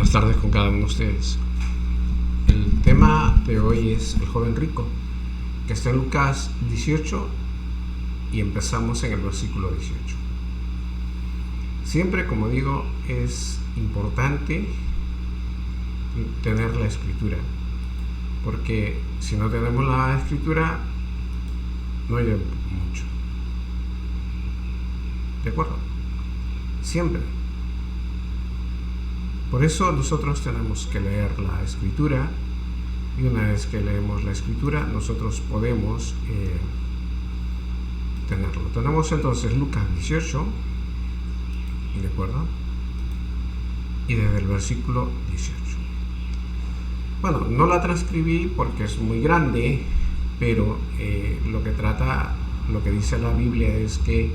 Buenas tardes con cada uno de ustedes. El tema de hoy es el joven rico, que está en Lucas 18 y empezamos en el versículo 18. Siempre, como digo, es importante tener la escritura, porque si no tenemos la escritura no hay mucho. ¿De acuerdo? Siempre. Por eso nosotros tenemos que leer la escritura, y una vez que leemos la escritura nosotros podemos tenerlo. Tenemos entonces Lucas 18, ¿de acuerdo? Y desde el versículo 18. Bueno, no la transcribí porque es muy grande, pero lo que dice la Biblia es que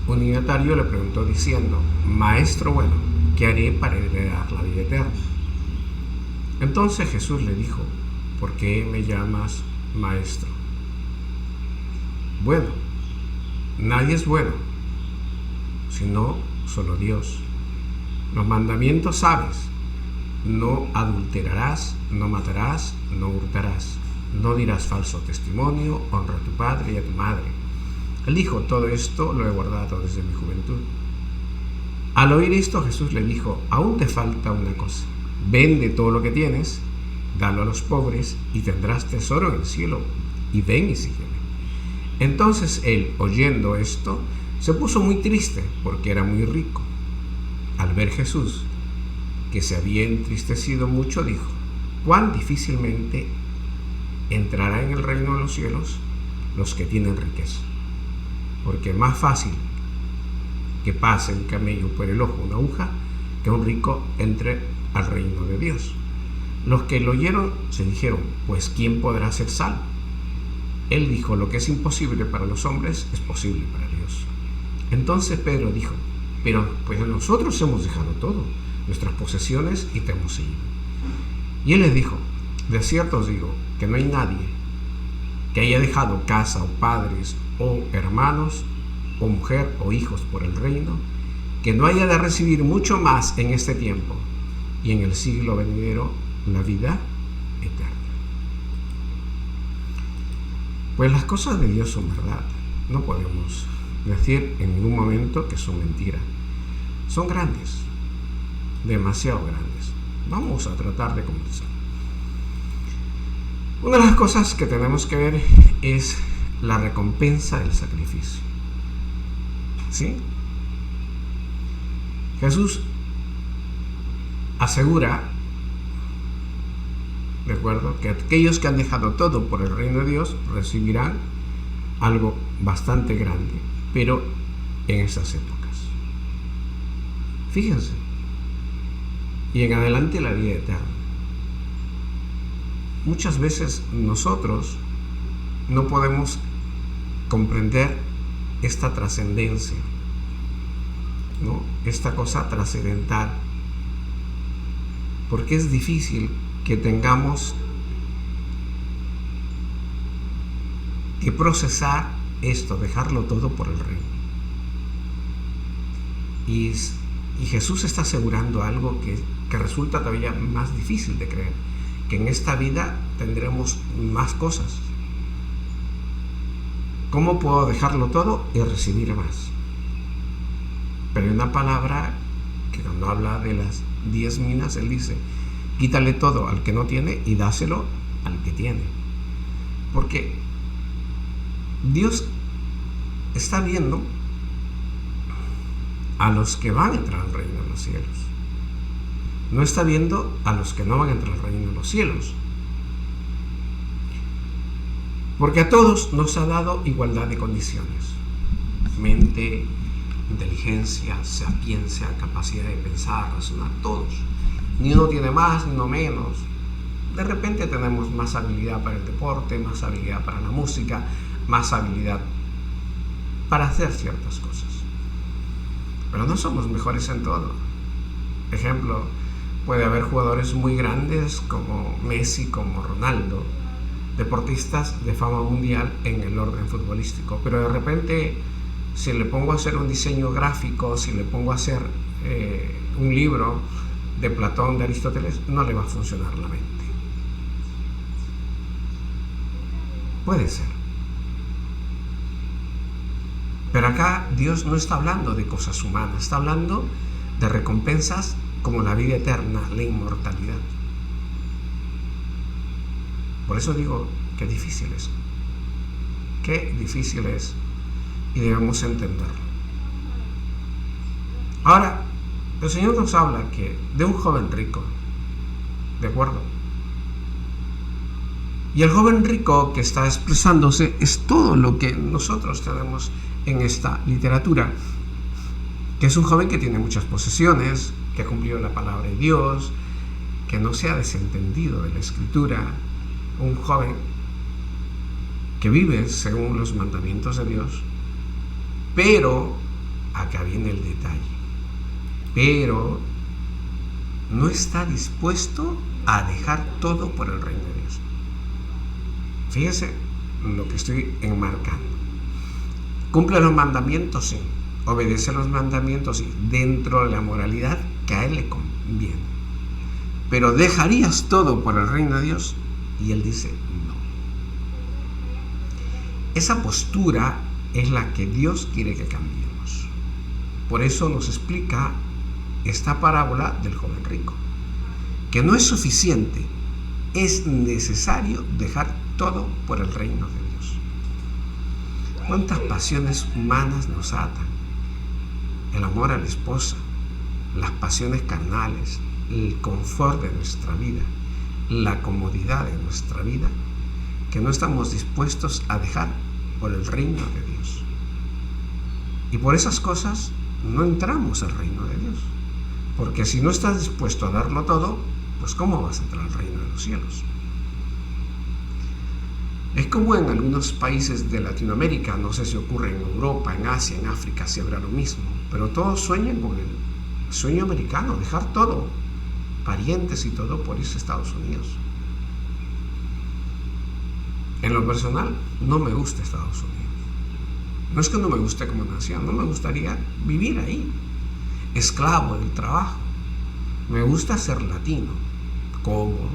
un dignatario le preguntó diciendo: Maestro bueno, ¿qué haré para heredar la vida eterna? Entonces Jesús le dijo: ¿por qué me llamas maestro? Bueno, nadie es bueno, sino solo Dios. Los mandamientos sabes: no adulterarás, no matarás, no hurtarás, no dirás falso testimonio, honra a tu padre y a tu madre. Él dijo: todo esto lo he guardado desde mi juventud. Al oír esto, Jesús le dijo: aún te falta una cosa. Vende todo lo que tienes, dalo a los pobres y tendrás tesoro en el cielo, y ven y sígueme. Entonces él, oyendo esto, se puso muy triste porque era muy rico. Al ver Jesús que se había entristecido mucho, dijo: cuán difícilmente entrará en el reino de los cielos los que tienen riqueza, porque es más fácil que pase un camello por el ojo de una aguja que un rico entre al reino de Dios. Los que lo oyeron se dijeron: pues ¿quién podrá ser salvo? Él dijo: lo que es imposible para los hombres es posible para Dios. Entonces Pedro dijo: pero pues nosotros hemos dejado todo, nuestras posesiones, y te hemos seguido. Y él les dijo: de cierto os digo que no hay nadie que haya dejado casa o padres o hermanos o mujer o hijos por el reino, que no haya de recibir mucho más en este tiempo y en el siglo venidero la vida eterna. Pues las cosas de Dios son verdad. No podemos decir en ningún momento que son mentira. Son grandes, demasiado grandes. Vamos a tratar de comenzar. Una de las cosas que tenemos que ver es la recompensa del sacrificio. ¿Sí? Jesús asegura, ¿de acuerdo?, que aquellos que han dejado todo por el reino de Dios recibirán algo bastante grande, pero en estas épocas. Fíjense. Y en adelante la vida eterna. Muchas veces nosotros no podemos comprender esta trascendencia, ¿no? Esta cosa trascendental, porque es difícil que tengamos que procesar esto, dejarlo todo por el reino. Y Jesús está asegurando algo que resulta todavía más difícil de creer, que en esta vida tendremos más cosas. ¿Cómo puedo dejarlo todo y recibir más? Pero hay una palabra que cuando habla de las 10 minas, él dice: quítale todo al que no tiene y dáselo al que tiene. Porque Dios está viendo a los que van a entrar al reino de los cielos. No está viendo a los que no van a entrar al reino de los cielos. Porque a todos nos ha dado igualdad de condiciones. Mente, inteligencia, sapiencia, capacidad de pensar, razonar, todos. Ni uno tiene más, ni uno menos. De repente tenemos más habilidad para el deporte, más habilidad para la música, más habilidad para hacer ciertas cosas. Pero no somos mejores en todo. Ejemplo, puede haber jugadores muy grandes como Messi, como Ronaldo, deportistas de fama mundial en el orden futbolístico, pero de repente si le pongo a hacer un diseño gráfico, si le pongo a hacer un libro, de Platón, de Aristóteles, no le va a funcionar la mente. Puede ser. Pero acá Dios no está hablando de cosas humanas, está hablando de recompensas como la vida eterna, la inmortalidad. Por eso digo, qué difícil es. Qué difícil es. Y debemos entenderlo. Ahora, el Señor nos habla de un joven rico, ¿de acuerdo? Y el joven rico que está expresándose es todo lo que nosotros tenemos en esta literatura, que es un joven que tiene muchas posesiones, que ha cumplido la palabra de Dios, que no se ha desentendido de la Escritura, un joven que vive según los mandamientos de Dios, pero acá viene el detalle, pero no está dispuesto a dejar todo por el reino de Dios. Fíjese lo que estoy enmarcando. Cumple los mandamientos, sí. Obedece los mandamientos, sí, dentro de la moralidad que a él le conviene. Pero ¿dejarías todo por el reino de Dios? Y él dice, no. Esa postura es la que Dios quiere que cambiemos. Por eso nos explica esta parábola del joven rico, que no es suficiente, es necesario dejar todo por el reino de Dios. ¿Cuántas pasiones humanas nos atan? El amor a la esposa, las pasiones carnales, el confort de nuestra vida, la comodidad de nuestra vida, que no estamos dispuestos a dejar por el reino de Dios. Y por esas cosas no entramos al reino de Dios. Porque si no estás dispuesto a darlo todo, pues ¿cómo vas a entrar al reino de los cielos? Es como en algunos países de Latinoamérica, no sé si ocurre en Europa, en Asia, en África, si habrá lo mismo, pero todos sueñan con el sueño americano, dejar todo, parientes y todo, por irse a Estados Unidos. En lo personal, no me gusta Estados Unidos. No es que no me guste como nación, no me gustaría vivir ahí, esclavo del trabajo. Me gusta ser latino, cómodo,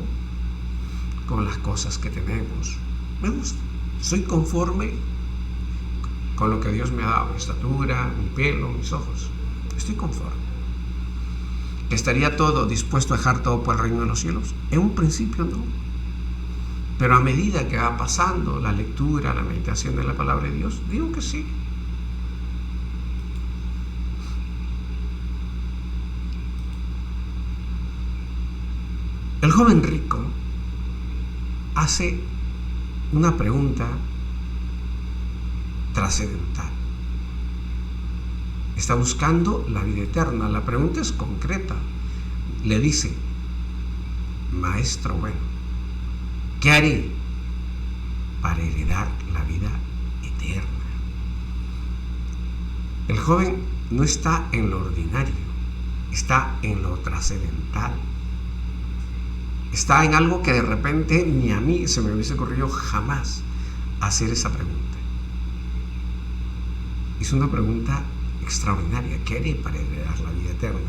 con las cosas que tenemos. Me gusta. Soy conforme con lo que Dios me ha dado, mi estatura, mi pelo, mis ojos. Estoy conforme. ¿Estaría todo dispuesto a dejar todo por el reino de los cielos? En un principio no. Pero a medida que va pasando la lectura, la meditación de la palabra de Dios, digo que sí. El joven rico hace una pregunta trascendental. Está buscando la vida eterna. La pregunta es concreta. Le dice, maestro bueno, ¿qué haré para heredar la vida eterna? El joven no está en lo ordinario, está en lo trascendental. Está en algo que de repente ni a mí se me hubiese ocurrido jamás hacer esa pregunta. Es una pregunta extraordinaria. ¿Qué haré para heredar la vida eterna?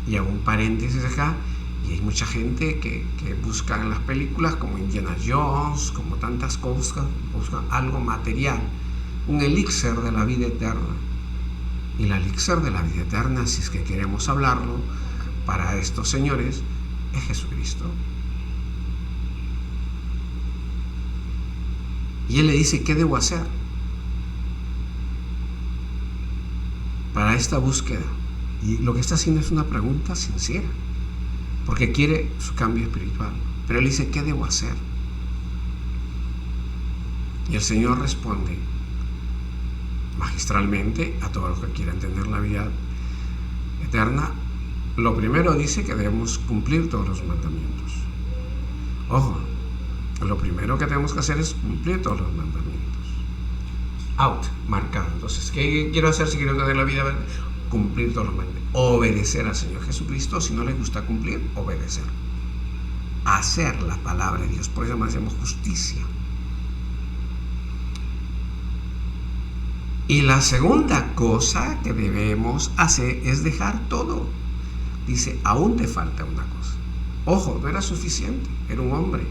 Y hago un paréntesis acá, y hay mucha gente que busca en las películas, como Indiana Jones, como tantas cosas, buscan algo material, un elixir de la vida eterna. Y el elixir de la vida eterna, si es que queremos hablarlo, para estos señores, es Jesucristo. Y él le dice, ¿qué debo hacer para esta búsqueda? Y lo que está haciendo es una pregunta sincera, porque quiere su cambio espiritual. Pero él dice, ¿qué debo hacer? Y el Señor responde magistralmente a todos los que quieran tener la vida eterna. Lo primero dice que debemos cumplir todos los mandamientos. Ojo, lo primero que tenemos que hacer es cumplir todos los mandamientos. Out, marcado. Entonces, ¿qué quiero hacer si quiero tener la vida eterna? Cumplir todos los mandamientos. Obedecer al Señor Jesucristo. Si no le gusta cumplir, obedecer. Hacer la palabra de Dios. Por eso hacemos justicia. Y la segunda cosa que debemos hacer es dejar todo. dice, aún te falta una cosa. Ojo, no era suficiente, era un hombre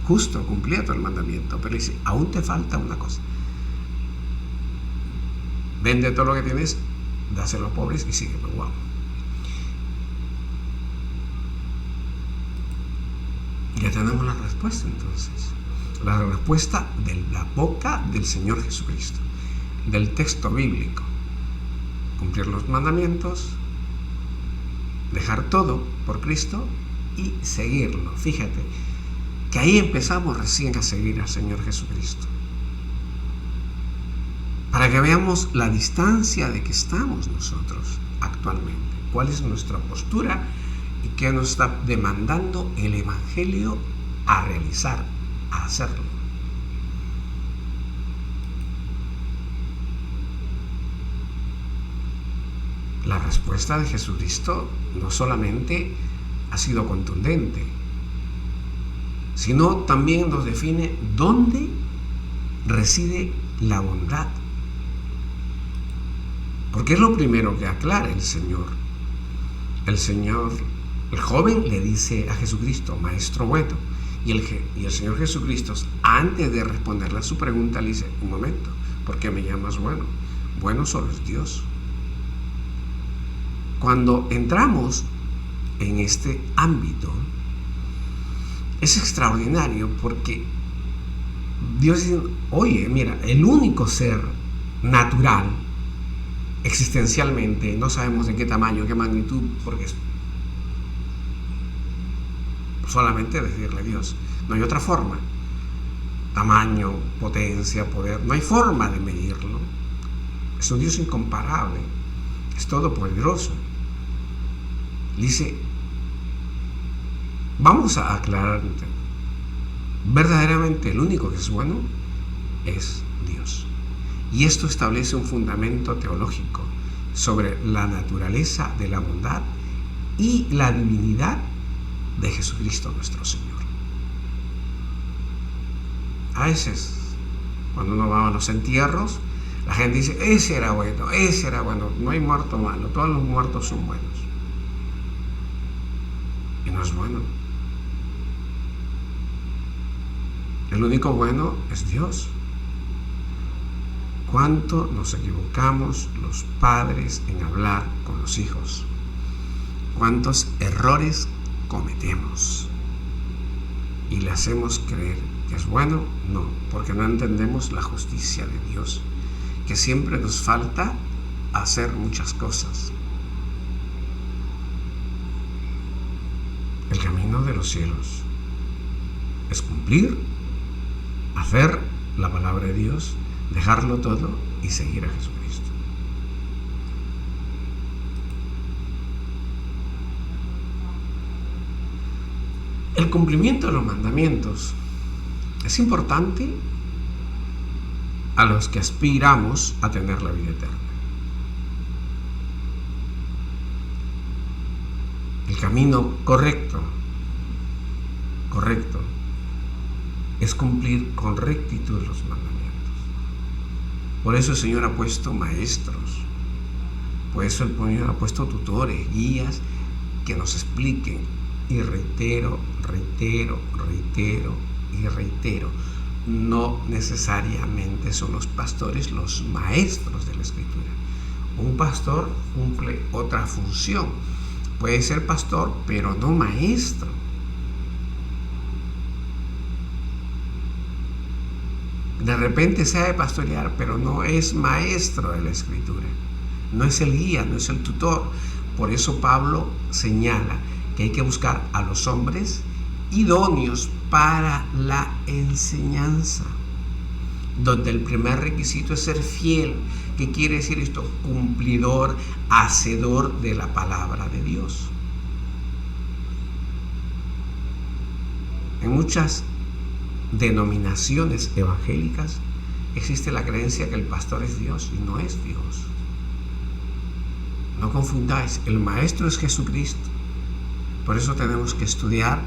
justo, cumplía todo el mandamiento, pero dice, aún te falta una cosa. Vende todo lo que tienes, dáselo a los pobres y sígueme. Wow. Ya tenemos la respuesta entonces. La respuesta de la boca del Señor Jesucristo, del texto bíblico. Cumplir los mandamientos, dejar todo por Cristo y seguirlo. Fíjate que ahí empezamos recién a seguir al Señor Jesucristo. Para que veamos la distancia de que estamos nosotros actualmente, cuál es nuestra postura y qué nos está demandando el Evangelio a realizar, a hacerlo. La respuesta de Jesucristo no solamente ha sido contundente, sino también nos define dónde reside la bondad. Porque es lo primero que aclara el Señor. El joven le dice a Jesucristo, Maestro bueno, y el Señor Jesucristo, antes de responderle a su pregunta, le dice, un momento, ¿por qué me llamas bueno? Bueno solo es Dios. Cuando entramos en este ámbito, es extraordinario porque Dios dice, oye, mira, el único ser natural, existencialmente, no sabemos de qué tamaño, qué magnitud, porque es solamente decirle a Dios, no hay otra forma, tamaño, potencia, poder, no hay forma de medirlo. Es un Dios incomparable, es todopoderoso. Dice, vamos a aclarar, verdaderamente el único que es bueno es Dios. Y esto establece un fundamento teológico sobre la naturaleza de la bondad y la divinidad de Jesucristo nuestro Señor. A veces, cuando uno va a los entierros, la gente dice, ese era bueno, no hay muerto malo, todos los muertos son buenos. Y no es bueno. El único bueno es Dios. ¿Cuánto nos equivocamos los padres en hablar con los hijos? ¿Cuántos errores cometemos? Y le hacemos creer que es bueno, no, porque no entendemos la justicia de Dios, que siempre nos falta hacer muchas cosas. El camino de los cielos es cumplir, hacer la palabra de Dios, dejarlo todo y seguir a Jesucristo. El cumplimiento de los mandamientos es importante a los que aspiramos a tener la vida eterna. El camino correcto es cumplir con rectitud los mandamientos. Por eso el Señor ha puesto maestros, por eso el Señor ha puesto tutores, guías que nos expliquen. Y reitero, no necesariamente son los pastores los maestros de la Escritura. Un pastor cumple otra función. Puede ser pastor, pero no maestro. De repente sabe pastorear, pero no es maestro de la Escritura. No es el guía, no es el tutor. Por eso Pablo señala que hay que buscar a los hombres idóneos para la enseñanza, donde el primer requisito es ser fiel. ¿Qué quiere decir esto? Cumplidor, hacedor de la palabra de Dios. En muchas denominaciones evangélicas existe la creencia que el pastor es Dios y no es Dios. No confundáis, el maestro es Jesucristo. Por eso tenemos que estudiar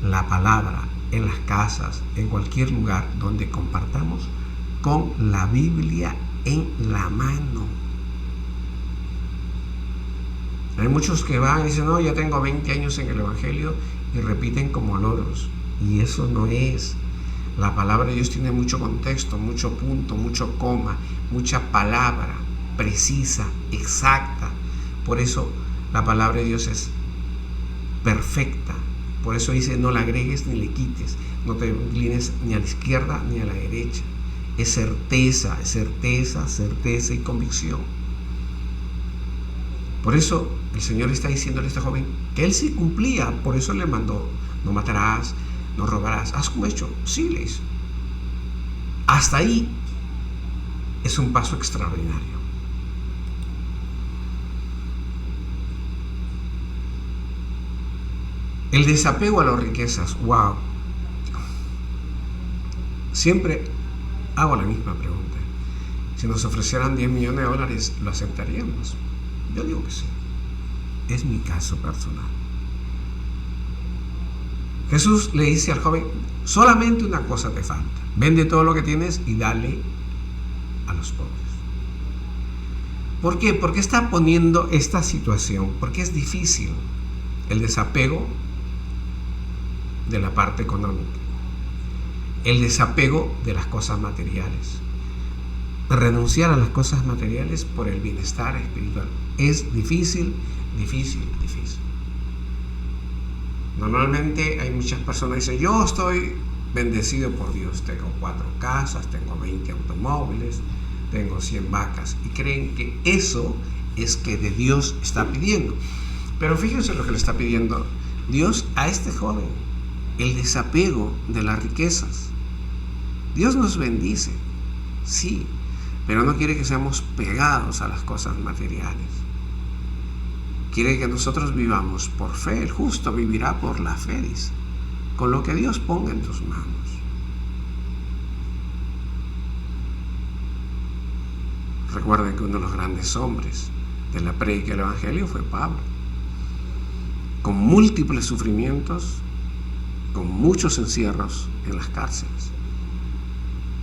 la palabra en las casas, en cualquier lugar donde compartamos, con la Biblia en la mano. Hay muchos que van y dicen, no, ya tengo 20 años en el Evangelio y repiten como loros. Y eso no es. La palabra de Dios tiene mucho contexto, mucho punto, mucho coma, mucha palabra precisa, exacta. Por eso la palabra de Dios es perfecta. Por eso dice, no la agregues ni le quites, no te inclines ni a la izquierda ni a la derecha. Es certeza, certeza y convicción. Por eso el Señor está diciéndole a este joven que él sí cumplía, por eso le mandó, no matarás, no robarás. ¿Haz como he hecho? Sí, le hizo. Hasta ahí es un paso extraordinario. El desapego a las riquezas, wow. Siempre hago la misma pregunta. Si nos ofrecieran 10 millones de dólares, ¿lo aceptaríamos? Yo digo que sí. Es mi caso personal. Jesús le dice al joven, solamente una cosa te falta. Vende todo lo que tienes y dale a los pobres. ¿Por qué? Porque está poniendo esta situación, porque es difícil el desapego de la parte económica, el desapego de las cosas materiales, renunciar a las cosas materiales por el bienestar espiritual. Es difícil. Normalmente hay muchas personas que dicen, yo estoy bendecido por Dios, tengo 4 casas, tengo 20 automóviles, tengo 100 vacas, y creen que eso es que de Dios está pidiendo. Pero fíjense lo que le está pidiendo Dios a este joven: el desapego de las riquezas. Dios nos bendice, sí, pero no quiere que seamos pegados a las cosas materiales. Quiere que nosotros vivamos por fe. El justo vivirá por la fe, dice, con lo que Dios ponga en tus manos. Recuerden que uno de los grandes hombres de la prédica del Evangelio fue Pablo, con múltiples sufrimientos, con muchos encierros en las cárceles.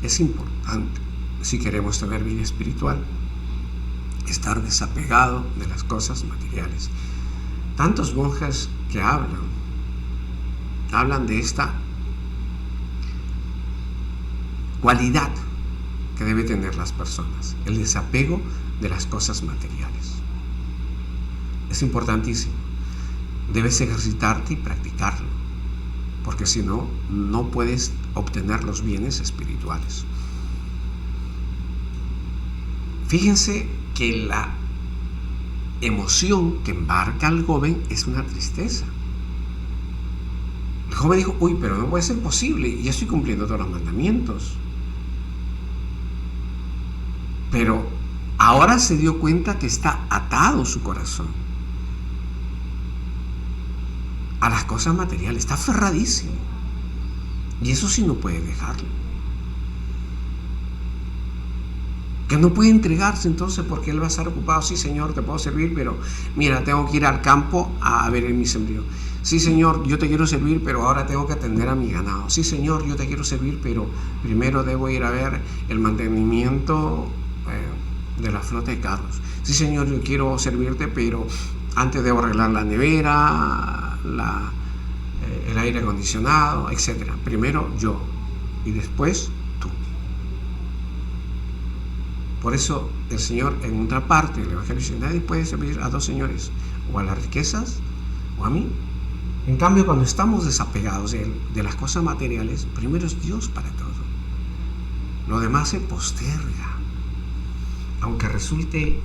Es importante, si queremos tener vida espiritual, estar desapegado de las cosas materiales. Tantos monjes que hablan de esta cualidad que debe tener las personas, el desapego de las cosas materiales. Es importantísimo. Debes ejercitarte y practicarlo, porque si no, no puedes obtener los bienes espirituales. Fíjense que la emoción que embarca al joven es una tristeza. El joven dijo, uy, pero no puede ser posible, ya estoy cumpliendo todos los mandamientos. Pero ahora se dio cuenta que está atado su corazón a las cosas materiales, está aferradísimo, y eso sí no puede dejarlo. Que no puede entregarse entonces, porque él va a estar ocupado. Sí, Señor, te puedo servir, pero mira, tengo que ir al campo a ver mi sembrío. Sí, Señor, yo te quiero servir, pero ahora tengo que atender a mi ganado. Sí, Señor, yo te quiero servir, pero primero debo ir a ver el mantenimiento de la flota de carros. Sí, Señor, yo quiero servirte, pero antes debo arreglar la nevera, el aire acondicionado, etc. Primero yo y después tú. Por eso el Señor, en otra parte del Evangelio, dice, nadie puede servir a 2 señores, o a las riquezas o a mí. En cambio, cuando estamos desapegados de las cosas materiales, primero es Dios para todo. Lo demás se posterga, aunque resulte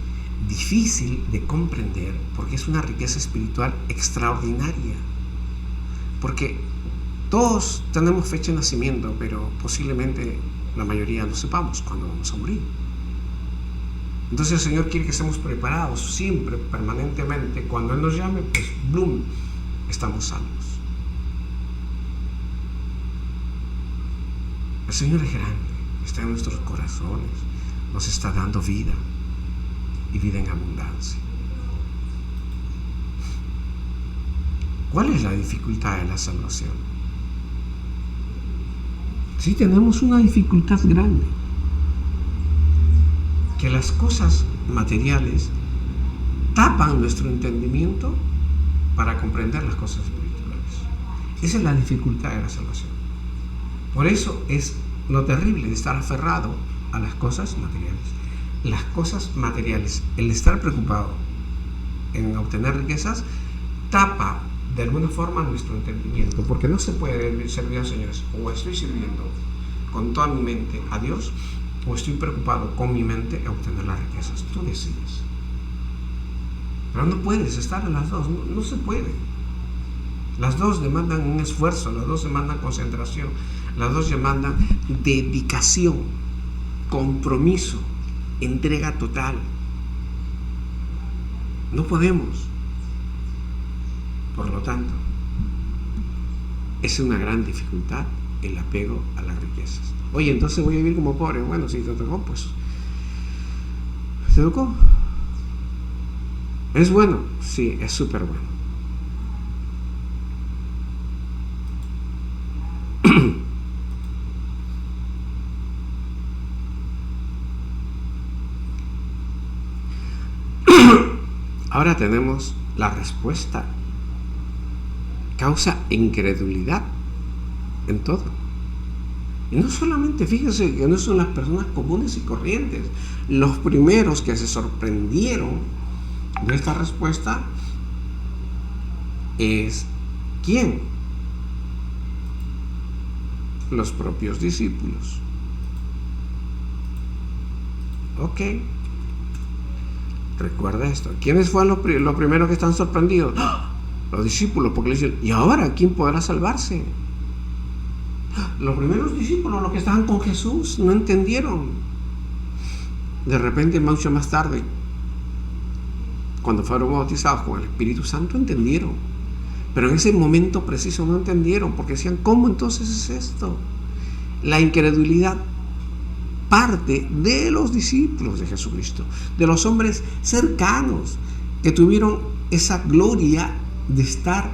difícil de comprender, porque es una riqueza espiritual extraordinaria. Porque todos tenemos fecha de nacimiento, pero posiblemente la mayoría no sepamos cuándo vamos a morir. Entonces el Señor quiere que estemos preparados siempre, permanentemente. Cuando Él nos llame, pues ¡blum!, estamos salvos. El Señor es grande, está en nuestros corazones, nos está dando vida y vida en abundancia. ¿Cuál es la dificultad de la salvación? Sí, tenemos una dificultad grande, que las cosas materiales tapan nuestro entendimiento para comprender las cosas espirituales. Esa es la dificultad de la salvación. Por eso es lo terrible de estar aferrado a las cosas materiales. Las cosas materiales, el estar preocupado en obtener riquezas, tapa de alguna forma nuestro entendimiento, porque no se puede servir a señores. O estoy sirviendo con toda mi mente a Dios, o estoy preocupado con mi mente en obtener las riquezas. Tú decides. Pero no puedes estar en las dos, no se puede. Las dos demandan un esfuerzo, las dos demandan concentración, las dos demandan dedicación, compromiso, entrega total. No podemos. Por lo tanto, es una gran dificultad el apego a las riquezas. Oye, entonces voy a vivir como pobre. Bueno, si te tocó, pues te tocó. ¿Es bueno? Sí, es súper bueno. Ahora tenemos la respuesta. Causa incredulidad en todo. Y no solamente, fíjense que no son las personas comunes y corrientes. Los primeros que se sorprendieron de esta respuesta es ¿quién? Los propios discípulos. Ok. Recuerda esto. ¿Quiénes fueron los primeros que están sorprendidos? Los discípulos, porque le dicen, ¿y ahora quién podrá salvarse? Los primeros discípulos, los que estaban con Jesús, no entendieron. De repente, mucho más tarde, cuando fueron bautizados con el Espíritu Santo, entendieron. Pero en ese momento preciso no entendieron, porque decían, ¿cómo entonces es esto? La incredulidad parte de los discípulos de Jesucristo, de los hombres cercanos que tuvieron esa gloria de estar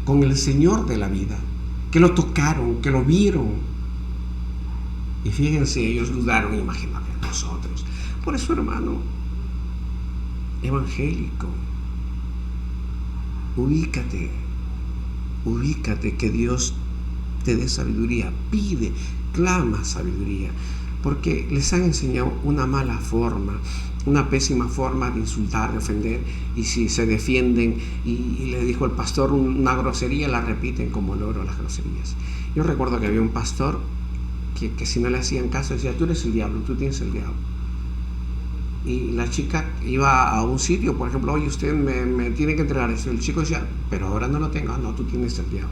con el Señor de la vida, que lo tocaron, que lo vieron. Y fíjense, ellos dudaron, imagínate nosotros. Por eso, hermano evangélico, ubícate, que Dios te dé sabiduría, pide, clama sabiduría, porque les han enseñado una mala forma, una pésima forma de insultar, de ofender, y si se defienden y le dijo el pastor una grosería, la repiten como loro las groserías. Yo recuerdo que había un pastor que si no le hacían caso decía, tú eres el diablo, tú tienes el diablo. Y la chica iba a un sitio, por ejemplo, oye, usted me tiene que entregar esto. El chico decía, pero ahora no lo tengo. No, tú tienes el diablo.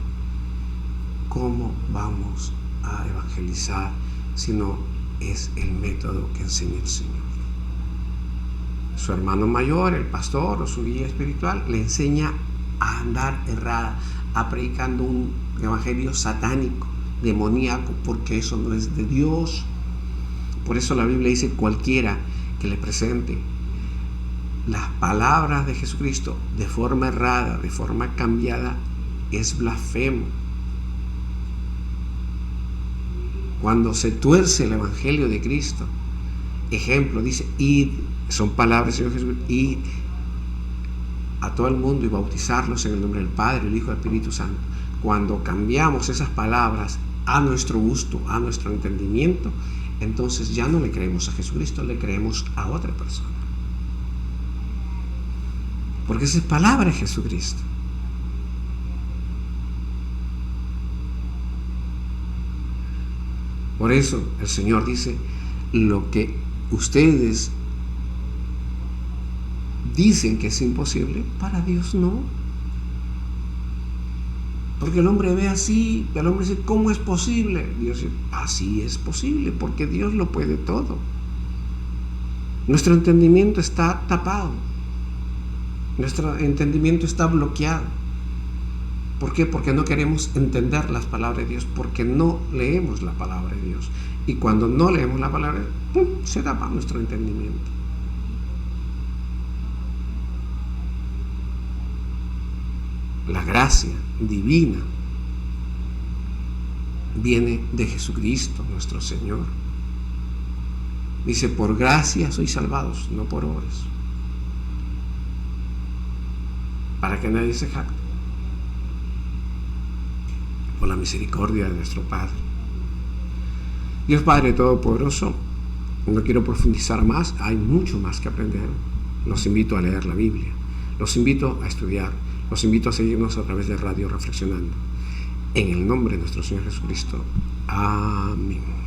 ¿Cómo vamos a evangelizar si no es el método que enseña el Señor? Su hermano mayor, el pastor o su guía espiritual, le enseña a andar errada, a predicando un evangelio satánico, demoníaco, porque eso no es de Dios. Por eso la Biblia dice, cualquiera que le presente las palabras de Jesucristo de forma errada, de forma cambiada, es blasfemo. Cuando se tuerce el evangelio de Cristo, ejemplo, dice, id, son palabras del Señor Jesús, id a todo el mundo y bautizarlos en el nombre del Padre, el Hijo y el Espíritu Santo. Cuando cambiamos esas palabras a nuestro gusto, a nuestro entendimiento, entonces ya no le creemos a Jesucristo, le creemos a otra persona. Porque esa es palabra de Jesucristo. Por eso el Señor dice, lo que ustedes dicen que es imposible, para Dios no. Porque el hombre ve así, el hombre dice, ¿cómo es posible? Dios dice, así es posible, porque Dios lo puede todo. Nuestro entendimiento está tapado. Nuestro entendimiento está bloqueado. ¿Por qué? Porque no queremos entender las palabras de Dios, porque no leemos la palabra de Dios. Y cuando no leemos la palabra, se tapa nuestro entendimiento. La gracia divina viene de Jesucristo, nuestro Señor. Dice, por gracia sois salvados, no por obras. para que nadie se jacte. Por la misericordia de nuestro Padre. Dios Padre Todopoderoso, no quiero profundizar más, hay mucho más que aprender. Los invito a leer la Biblia, los invito a estudiar, los invito a seguirnos a través de Radio Reflexionando. En el nombre de nuestro Señor Jesucristo. Amén.